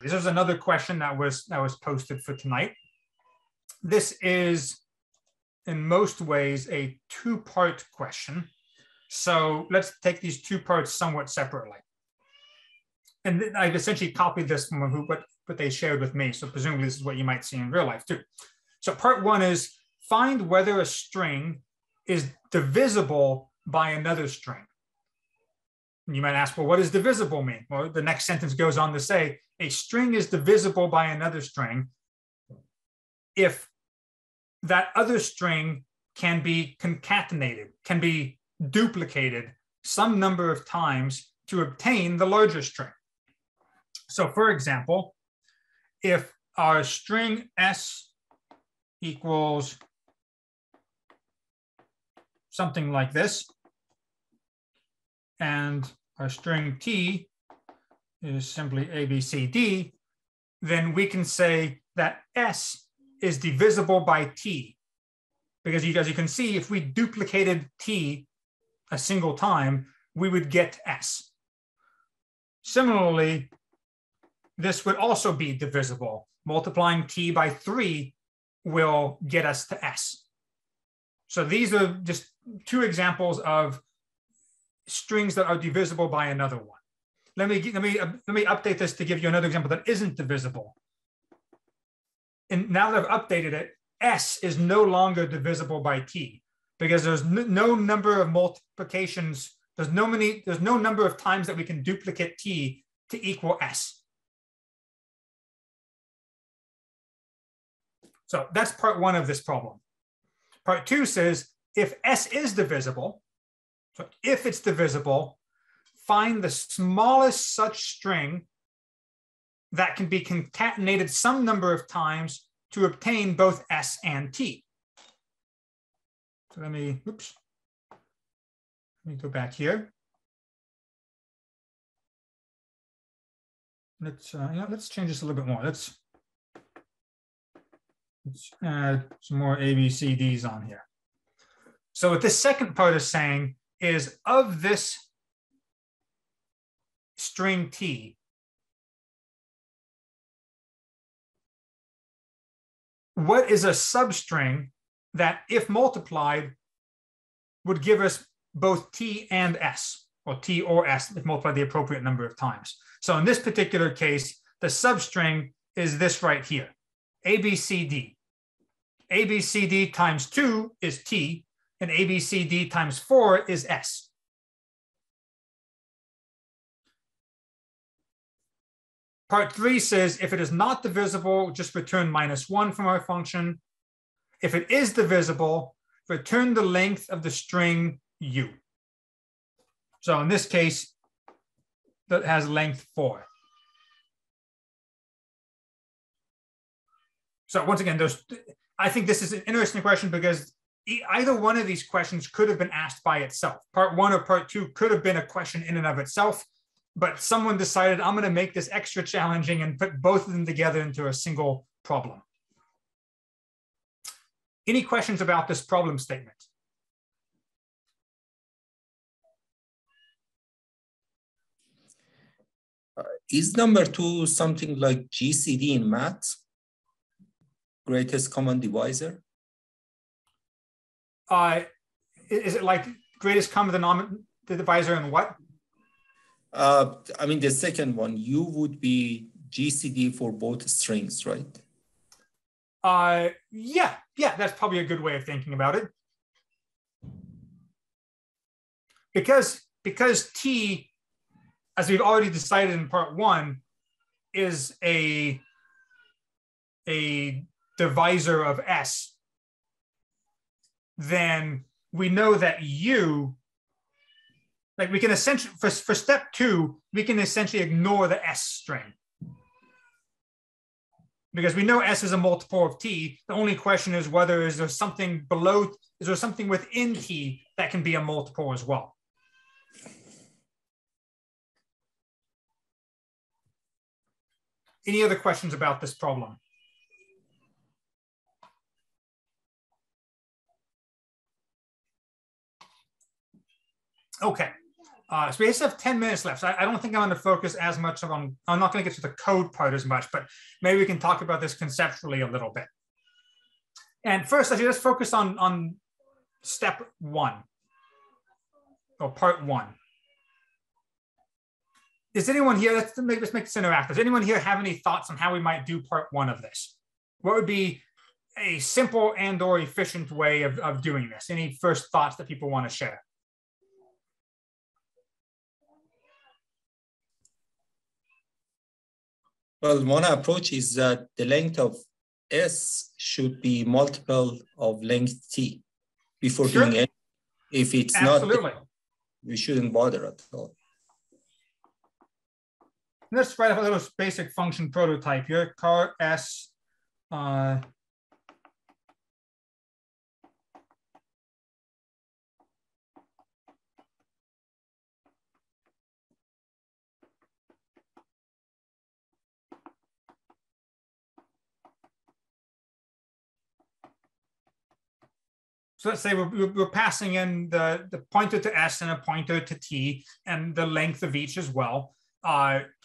This is another question that was posted for tonight. This is in most ways a two-part question. So let's take these two parts somewhat separately. And I've essentially copied this from what they shared with me. So presumably this is what you might see in real life too. So part one is find whether a string is divisible by another string. And you might ask, well, what does divisible mean? Well, the next sentence goes on to say, a string is divisible by another string if that other string can be concatenated, can be duplicated some number of times to obtain the larger string. So for example, if our string S equals something like this, and our string T is simply A, B, C, D, then we can say that S is divisible by T. Because as you can see, if we duplicated T a single time, we would get S. Similarly, this would also be divisible. Multiplying T by 3 will get us to S. So these are just two examples of strings that are divisible by another one. Let me update this to give you another example that isn't divisible. And now that I've updated it, S is no longer divisible by T because there's no number of multiplications. There's no number of times that we can duplicate T to equal S. So that's part one of this problem. Part two says if S is divisible, so if it's divisible, find the smallest such string that can be concatenated some number of times to obtain both S and T. So let me go back here. Let's change this a little bit more. Let's add some more A, B, C, Ds on here. So what this second part is saying is of this string T, what is a substring that, if multiplied, would give us both T and S, or T or S if multiplied the appropriate number of times. So in this particular case, the substring is this right here, ABCD. ABCD times 2 is T, and ABCD times 4 is S. Part 3 says if it is not divisible, just return -1 from our function. If it is divisible, return the length of the string U. So in this case, that has length 4. So once again, I think this is an interesting question because either one of these questions could have been asked by itself. Part 1 or part 2 could have been a question in and of itself, but someone decided I'm going to make this extra challenging and put both of them together into a single problem. Any questions about this problem statement? Is number 2 something like GCD in math? Greatest common divisor? Is it like greatest common divisor in what? I mean, the second one, U would be GCD for both strings, right? Yeah, that's probably a good way of thinking about it. Because T, as we've already decided in part 1, is a divisor of S, then we know that U, like we can essentially, for step 2, we can essentially ignore the S string. Because we know S is a multiple of T. The only question is whether is there something within T that can be a multiple as well. Any other questions about this problem? Okay, So we just have 10 minutes left. So I don't think I'm going to focus as much on, I'm not going to get to the code part as much, but maybe we can talk about this conceptually a little bit. And first, let's focus on step one, or part one. Does anyone here, let's make this interactive. Does anyone here have any thoughts on how we might do part one of this? What would be a simple and or efficient way of doing this? Any first thoughts that people want to share? Well, one approach is that the length of S should be multiple of length T before doing it. If it's absolutely not, we shouldn't bother at all. Let's write up a little basic function prototype here. Car S. So let's say we're passing in the pointer to S and a pointer to T and the length of each as well.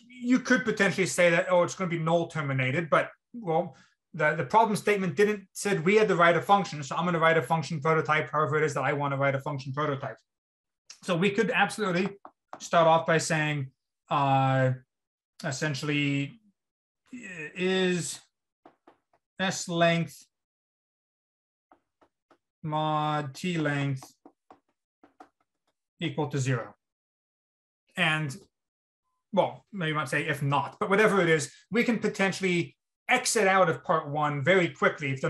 You could potentially say that, oh, it's going to be null terminated, but well, the problem statement said we had to write a function. So I'm going to write a function prototype, however it is that I want to write a function prototype. So we could absolutely start off by saying, essentially, is S length mod T length equal to 0. And well, maybe you might say if not, but whatever it is, we can potentially exit out of part one very quickly if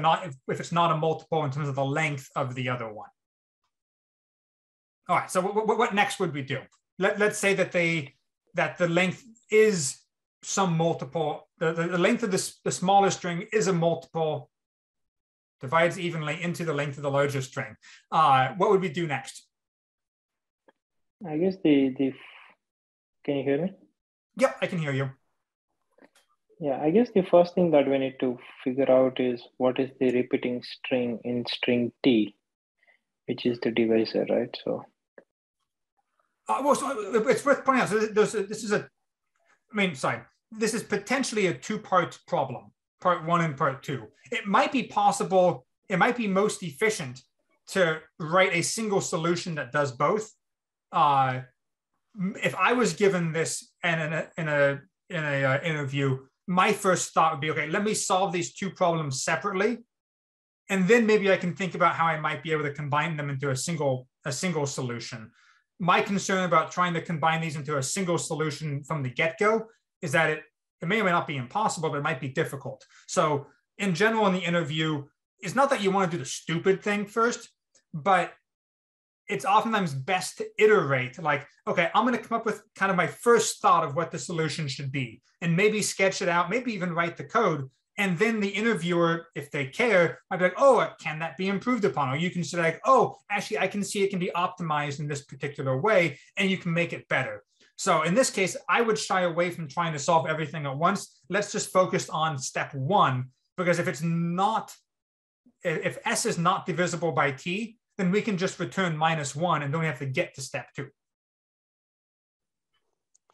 it's not a multiple in terms of the length of the other one. All right, so what next would we do? Let's say that the length is some multiple, the length of the smaller string is a multiple, divides evenly into the length of the larger string. What would we do next? I guess can you hear me? Yep, I can hear you. Yeah, I guess the first thing that we need to figure out is what is the repeating string in string T, which is the divisor, right? So, well, so it's worth pointing out. So this is potentially a two-part problem, part one and part two. It might be possible, it might be most efficient to write a single solution that does both. If I was given this in an interview, my first thought would be, okay, let me solve these two problems separately, and then maybe I can think about how I might be able to combine them into a single solution. My concern about trying to combine these into a single solution from the get-go is that it may or may not be impossible, but it might be difficult. So in general, in the interview, it's not that you want to do the stupid thing first, but it's oftentimes best to iterate like, okay, I'm going to come up with kind of my first thought of what the solution should be and maybe sketch it out, maybe even write the code. And then the interviewer, if they care, might be like, oh, can that be improved upon? Or you can say like, oh, actually, I can see it can be optimized in this particular way, and you can make it better. So in this case, I would shy away from trying to solve everything at once. Let's just focus on step one, because if S is not divisible by T, then we can just return -1 and don't have to get to step two.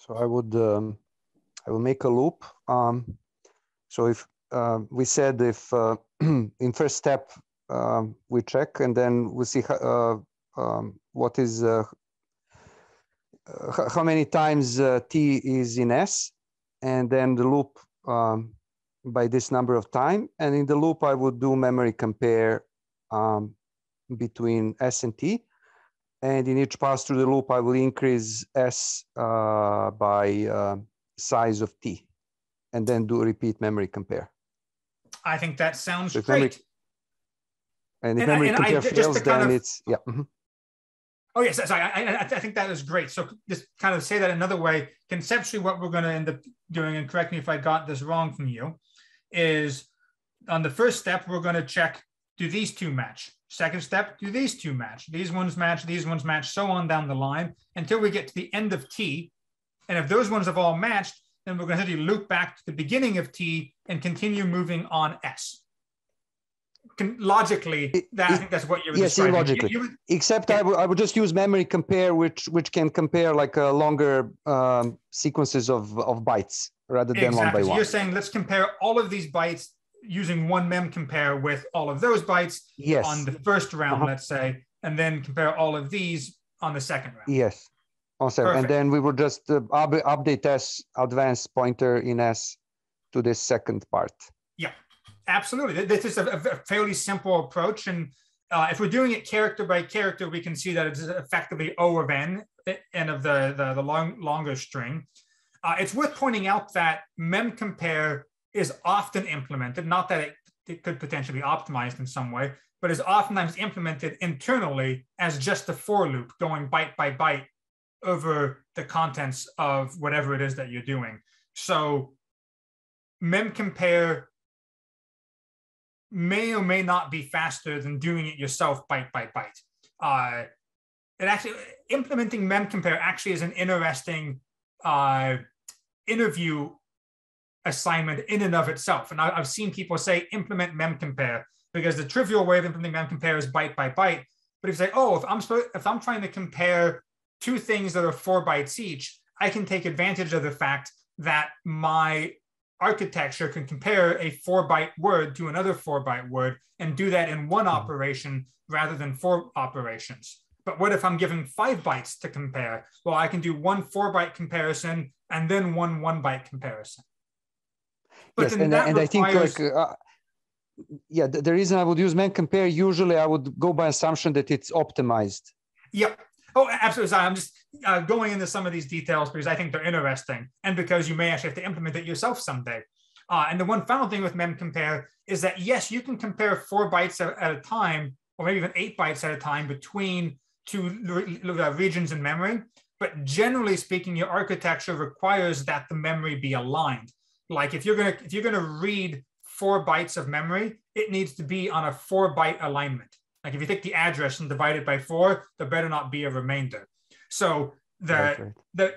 So I will make a loop. So if we said if in first step we check and then we see what is how many times T is in S, and then the loop by this number of time, and in the loop I would do memory compare between S and T, and in each pass through the loop I will increase S by size of T, and then do repeat memory compare. I think that sounds great. And if memory compare fails, then it's, yeah. Mm-hmm. Oh, yes, sorry, I think that is great. So just kind of say that another way, conceptually what we're going to end up doing, and correct me if I got this wrong from you, is on the first step, we're going to check, do these two match? Second step, do these two match? These ones match, so on down the line until we get to the end of T. And if those ones have all matched, then we're going to loop back to the beginning of T and continue moving on S. logically, I think that's what you were describing. Illogically. Except I would just use memory compare, which can compare like longer sequences of bytes rather than one by one. So you're saying let's compare all of these bytes using one mem compare with all of those bytes on the first round, let's say, and then compare all of these on the second round. Yes. Also, and then we would just update S advanced pointer in S to this second part. Yeah, absolutely. This is a fairly simple approach. And if we're doing it character by character, we can see that it's effectively O of N, N of the longer string. It's worth pointing out that mem compare is often implemented, not that it could potentially be optimized in some way, but is oftentimes implemented internally as just a for loop going byte by byte over the contents of whatever it is that you're doing. So mem compare may or may not be faster than doing it yourself byte by byte. It actually, implementing mem compare actually is an interesting interview assignment in and of itself. And I've seen people say implement mem compare because the trivial way of implementing mem compare is byte by byte. But if you say, oh, if I'm trying to compare two things that are 4 bytes each, I can take advantage of the fact that my architecture can compare a 4-byte word to another 4-byte word and do that in one operation rather than 4 operations. But what if I'm given 5 bytes to compare? Well, I can do one 4-byte comparison and then one 1-byte comparison. But yes, and I think like, the reason I would use mem compare, usually I would go by assumption that it's optimized. Yep. Oh, absolutely. I'm just going into some of these details because I think they're interesting and because you may actually have to implement it yourself someday. And the one final thing with mem compare is that, yes, you can compare 4 bytes at a time, or maybe even 8 bytes at a time between two regions in memory. But generally speaking, your architecture requires that the memory be aligned. Like if you're gonna read 4 bytes of memory, it needs to be on a 4-byte alignment. Like if you take the address and divide it by 4, there better not be a remainder. So the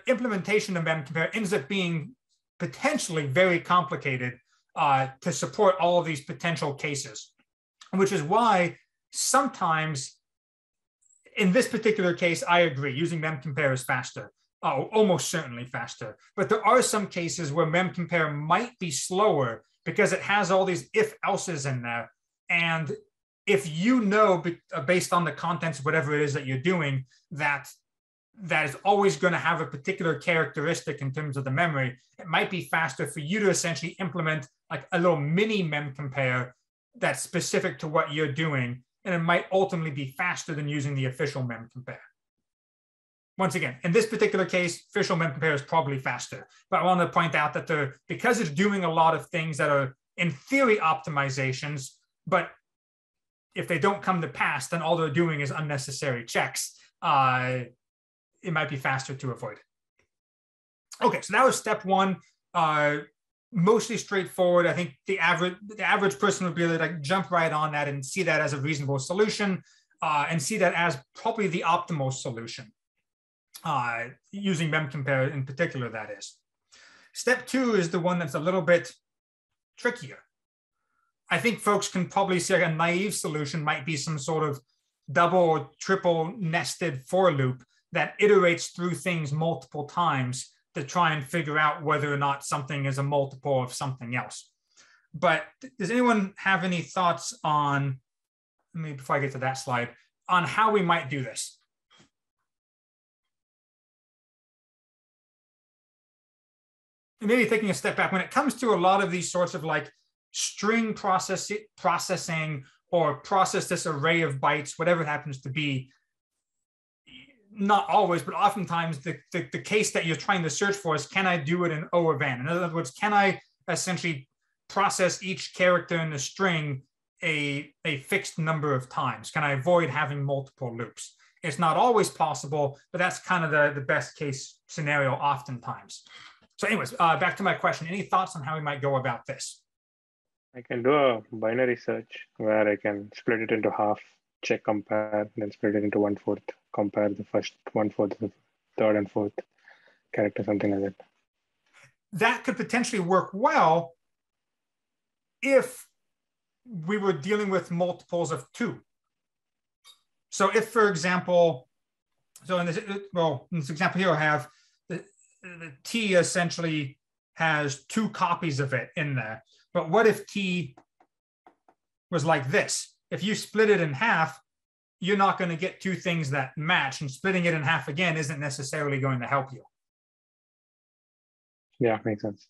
implementation of mem compare ends up being potentially very complicated to support all of these potential cases, which is why sometimes in this particular case, I agree, using mem compare is faster. Almost certainly faster. But there are some cases where mem compare might be slower because it has all these if-elses in there. And if you know, based on the contents of whatever it is that you're doing, that is always going to have a particular characteristic in terms of the memory, it might be faster for you to essentially implement like a little mini mem compare that's specific to what you're doing. And it might ultimately be faster than using the official mem compare. Once again, in this particular case, official mem compare is probably faster. But I want to point out that because it's doing a lot of things that are in theory optimizations, but if they don't come to pass, then all they're doing is unnecessary checks. It might be faster to avoid. Okay, so that was step 1. Mostly straightforward. I think the average person would be able to like jump right on that and see that as a reasonable solution and see that as probably the optimal solution. Using mem compare in particular, that is. Step 2 is the one that's a little bit trickier. I think folks can probably see like a naive solution might be some sort of double or triple nested for loop that iterates through things multiple times to try and figure out whether or not something is a multiple of something else. But does anyone have any thoughts on, maybe before I get to that slide, on how we might do this? And maybe taking a step back, when it comes to a lot of these sorts of like string processing or process this array of bytes, whatever it happens to be, not always, but oftentimes the case that you're trying to search for is, can I do it in O of N? In other words, can I essentially process each character in the string a fixed number of times? Can I avoid having multiple loops? It's not always possible, but that's kind of the best case scenario oftentimes. So anyways, back to my question. Any thoughts on how we might go about this? I can do a binary search where I can split it into half, check, compare, then split it into 1/4, compare the first 1/4, the third and fourth character, something like that. That could potentially work well if we were dealing with multiples of 2. So if, for example, so in this, well, in this example here, I have the T essentially has 2 copies of it in there. But what if T was like this? If you split it in half, you're not going to get 2 things that match, and splitting it in half again isn't necessarily going to help you. Yeah, makes sense.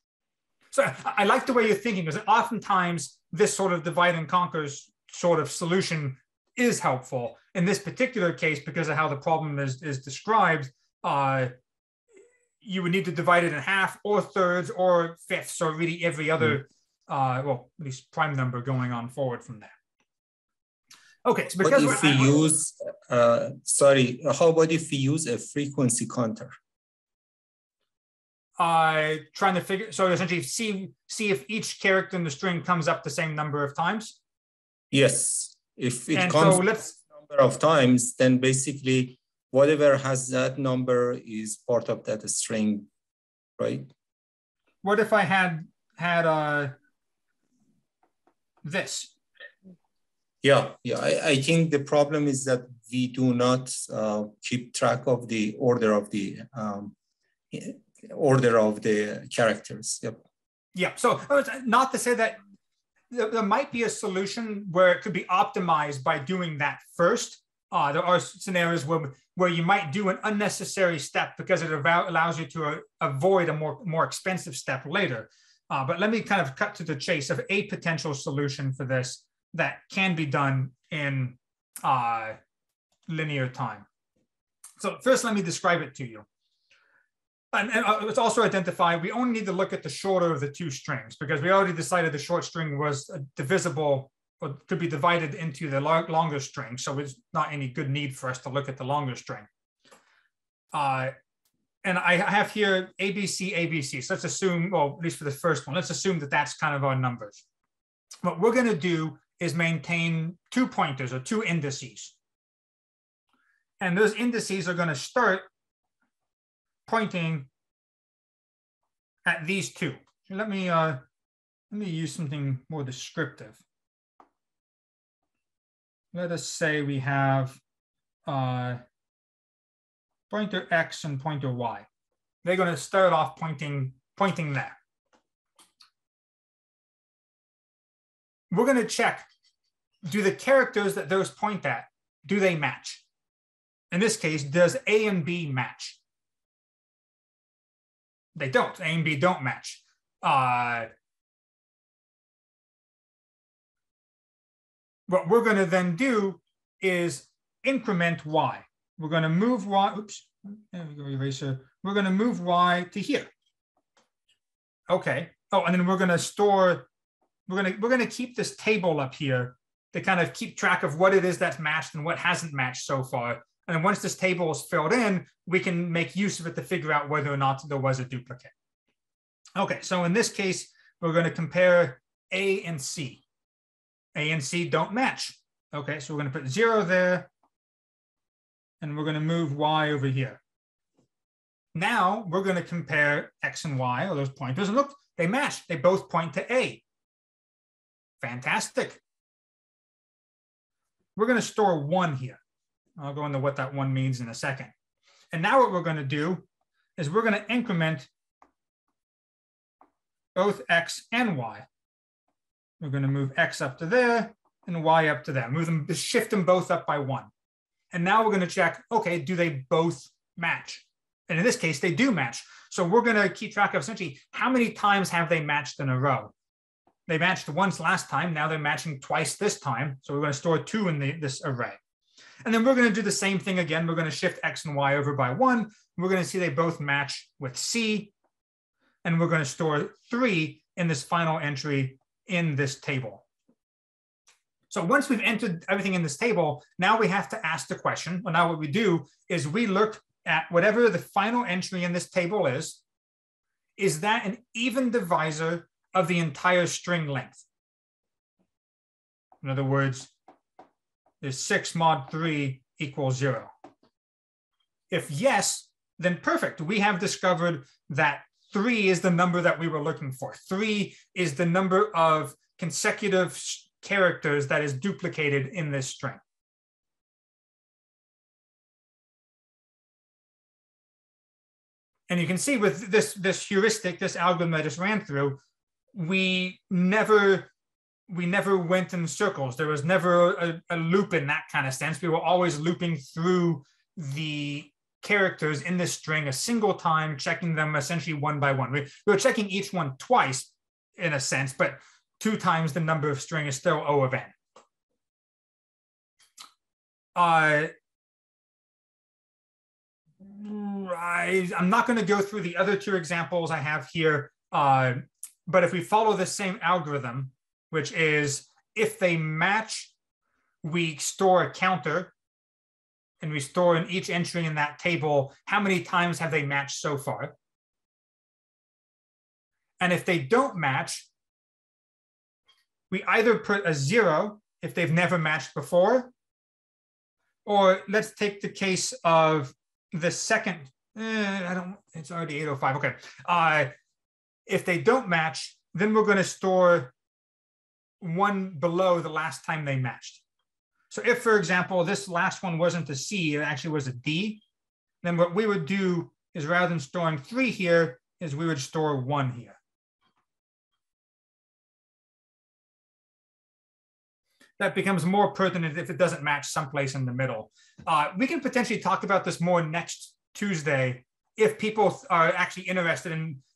So I like the way you're thinking, because oftentimes this sort of divide and conquer sort of solution is helpful. In this particular case, because of how the problem is described, you would need to divide it in half or thirds or fifths, or really every other, well, at least prime number going on forward from there. Okay, so because what if we use, sorry, how about if we use a frequency counter? Trying to figure, so essentially see if each character in the string comes up the same number of times? Yes, if it and comes so let's, number of times, then basically whatever has that number is part of that string, right? What if I had this? Yeah, I think the problem is that we do not keep track of the order of the characters. Yep. Yeah. So not to say that there might be a solution where it could be optimized by doing that first. There are scenarios where you might do an unnecessary step because it allows you to avoid a more expensive step later. But let me kind of cut to the chase of a potential solution for this that can be done in linear time. So first, let me describe it to you. And it's also identified, we only need to look at the shorter of the 2 strings, because we already decided the short string was divisible, or could be divided into the longer string. So it's not any good need for us to look at the longer string. And I have here ABC, ABC. So let's assume, well, at least for the first one, let's assume that that's kind of our numbers. What we're going to do is maintain 2 pointers, or 2 indices. And those indices are going to start pointing at these 2. Let me use something more descriptive. Let us say we have pointer X and pointer Y. They're going to start off pointing there. We're going to check, do the characters that those point at, do they match? In this case, does A and B match? They don't. A and B don't match. What we're going to then do is increment Y. We're going to move Y. Oops. There we go, eraser. We're going to move Y to here. Okay. Oh, and then we're going to store. We're going to keep this table up here to kind of keep track of what it is that's matched and what hasn't matched so far. And once this table is filled in, we can make use of it to figure out whether or not there was a duplicate. Okay, so in this case, we're going to compare A and C. A and C don't match. Okay, so we're going to put 0 there, and we're going to move Y over here. Now we're going to compare X and Y, or those pointers, and look, they match. They both point to A. Fantastic. We're going to store 1 here. I'll go into what that 1 means in a second. And now what we're going to do is we're going to increment both X and Y. We're going to move X up to there and Y up to there. Move them, shift them both up by 1. And now we're going to check, okay, do they both match? And in this case, they do match. So we're going to keep track of essentially how many times have they matched in a row. They matched once last time. Now they're matching twice this time. So we're going to store 2 in this array. And then we're going to do the same thing again. We're going to shift X and Y over by 1. We're going to see they both match with C. And we're going to store 3 in this final entry in this table. So once we've entered everything in this table, now we have to ask the question. Well, now what we do is we look at whatever the final entry in this table is that an even divisor of the entire string length? In other words, is 6 mod 3 equals 0? If yes, then perfect. We have discovered that 3 is the number that we were looking for. 3 is the number of consecutive characters that is duplicated in this string. And you can see with this heuristic, this algorithm I just ran through, we never went in circles. There was never a loop in that kind of sense. We were always looping through the characters in this string a single time, checking them essentially one by one. We were checking each one twice in a sense, but 2 times the number of string is still O of n. I'm not going to go through the other 2 examples I have here, but if we follow the same algorithm, which is if they match, we store a counter, and we store in each entry in that table how many times have they matched so far. And if they don't match, we either put a 0 if they've never matched before, or let's take the case of the second, it's already 8:05, okay. If they don't match, then we're going to store 1 below the last time they matched. So if, for example, this last one wasn't a C, it actually was a D, then what we would do is rather than storing 3 here, is we would store 1 here. That becomes more pertinent if it doesn't match someplace in the middle. We can potentially talk about this more next Tuesday if people are actually interested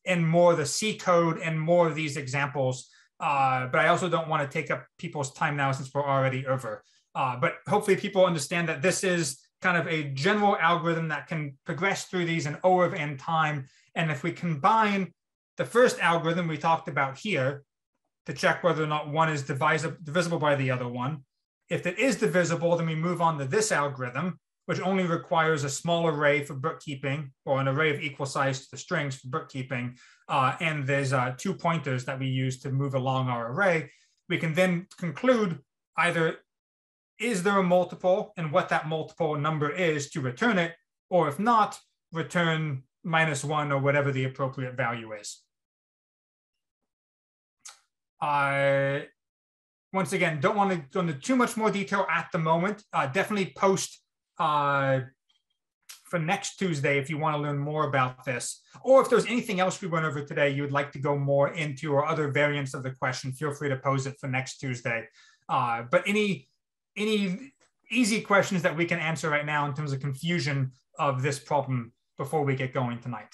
in more of the C code and more of these examples. But I also don't want to take up people's time now since we're already over. But hopefully people understand that this is kind of a general algorithm that can progress through these in O of n time. And if we combine the first algorithm we talked about here to check whether or not one is divisible by the other one, if it is divisible, then we move on to this algorithm, which only requires a small array for bookkeeping, or an array of equal size to the strings for bookkeeping. And there's 2 pointers that we use to move along our array. We can then conclude either is there a multiple and what that multiple number is to return it, or if not, return -1 or whatever the appropriate value is. Once again, don't want to go into too much more detail at the moment. Definitely post for next Tuesday if you want to learn more about this, or if there's anything else we went over today you would like to go more into, or other variants of the question, feel free to pose it for next Tuesday. But any easy questions that we can answer right now in terms of confusion of this problem before we get going tonight?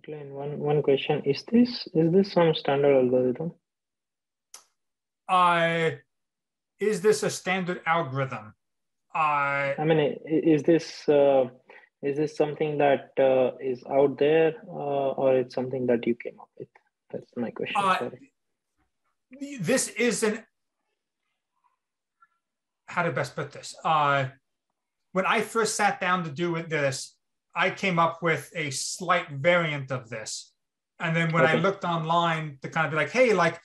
Glenn, one question. Is this some standard algorithm? Is this a standard algorithm? I mean, is this something that is out there, or it's something that you came up with? That's my question. Sorry. This is how to best put this. When I first sat down to do this, I came up with a slight variant of this. And then when I looked online to kind of be like, hey, like,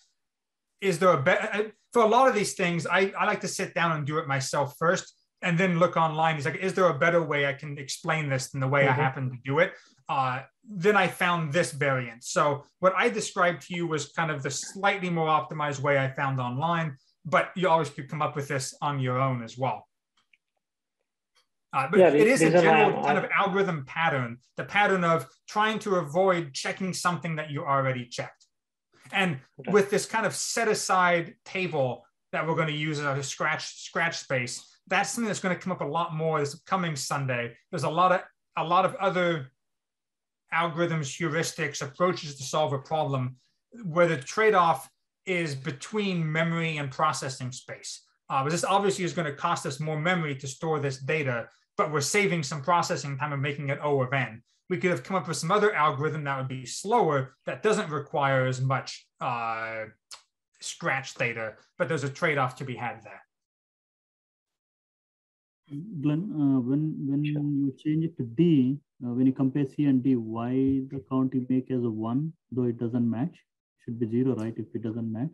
is there a better, for a lot of these things, I like to sit down and do it myself first, and then look online. It's like, is there a better way I can explain this than the way I happen to do it? Then I found this variant. So what I described to you was kind of the slightly more optimized way I found online, but you always could come up with this on your own as well. But it is a general kind of algorithm pattern, the pattern of trying to avoid checking something that you already checked. And with this kind of set aside table that we're going to use as a scratch space, that's something that's going to come up a lot more this coming Sunday. There's a lot of other algorithms, heuristics, approaches to solve a problem where the trade-off is between memory and processing space. But this obviously is going to cost us more memory to store this data, but we're saving some processing time and making it O of n. We could have come up with some other algorithm that would be slower, that doesn't require as much scratch data, but there's a trade-off to be had there. Glenn, when you change it to D, when you compare C and D, why the count you make as a 1, though it doesn't match? Should be 0, right, if it doesn't match?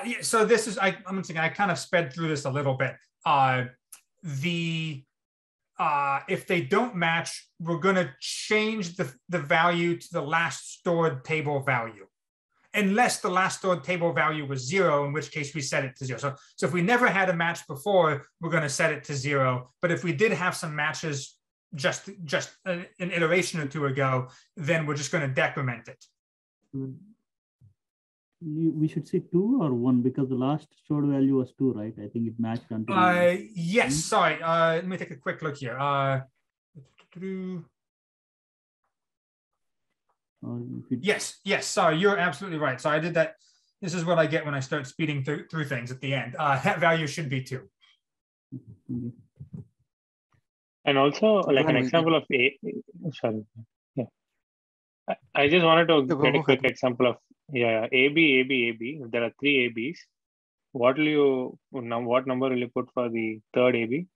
Yeah, so this is, I'm thinking, I kind of sped through this a little bit. If they don't match, we're going to change the value to the last stored table value. unless the last stored table value was 0, in which case we set it to 0. So if we never had a match before, we're going to set it to 0. But if we did have some matches just an iteration or two ago, then we're just going to decrement it. We should say 2 or 1 because the last stored value was 2, right? I think it matched until. Yes, sorry. Let me take a quick look here. Yes, sorry, you're absolutely right. So I did that. This is what I get when I start speeding through things at the end. That value should be 2. And also, like an example of sorry. Yeah. I just wanted to get a quick example of AB. If there are 3 ABs, what number will you put for the third AB?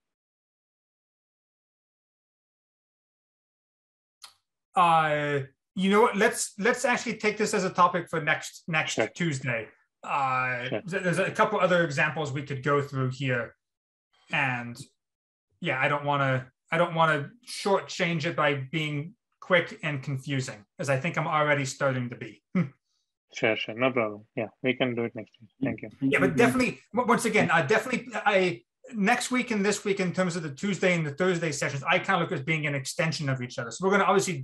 You know what? Let's actually take this as a topic for next sure. Tuesday. Sure. There's a couple other examples we could go through here, and yeah, I don't want to shortchange it by being quick and confusing, as I think I'm already starting to be. Sure, no problem. Yeah, we can do it next week. Thank you. Yeah, but definitely, once again, next week and this week, in terms of the Tuesday and the Thursday sessions, I kind of look as being an extension of each other. So we're going to obviously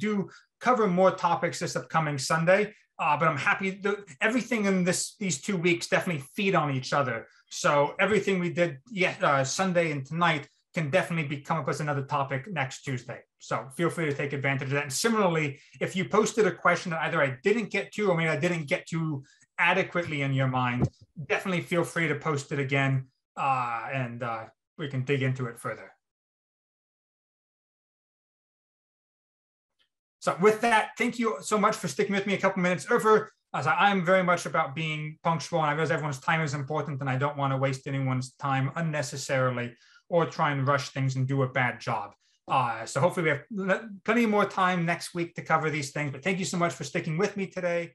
cover more topics this upcoming Sunday, but I'm happy everything in these 2 weeks definitely feed on each other. So everything we did Sunday and tonight can definitely come up as another topic next Tuesday. So feel free to take advantage of that. And similarly, if you posted a question that either I didn't get to or maybe I didn't get to adequately in your mind, definitely feel free to post it again, and we can dig into it further. So with that, thank you so much for sticking with me a couple minutes over. As I'm very much about being punctual, and I realize everyone's time is important, and I don't want to waste anyone's time unnecessarily or try and rush things and do a bad job. So hopefully we have plenty more time next week to cover these things. But thank you so much for sticking with me today.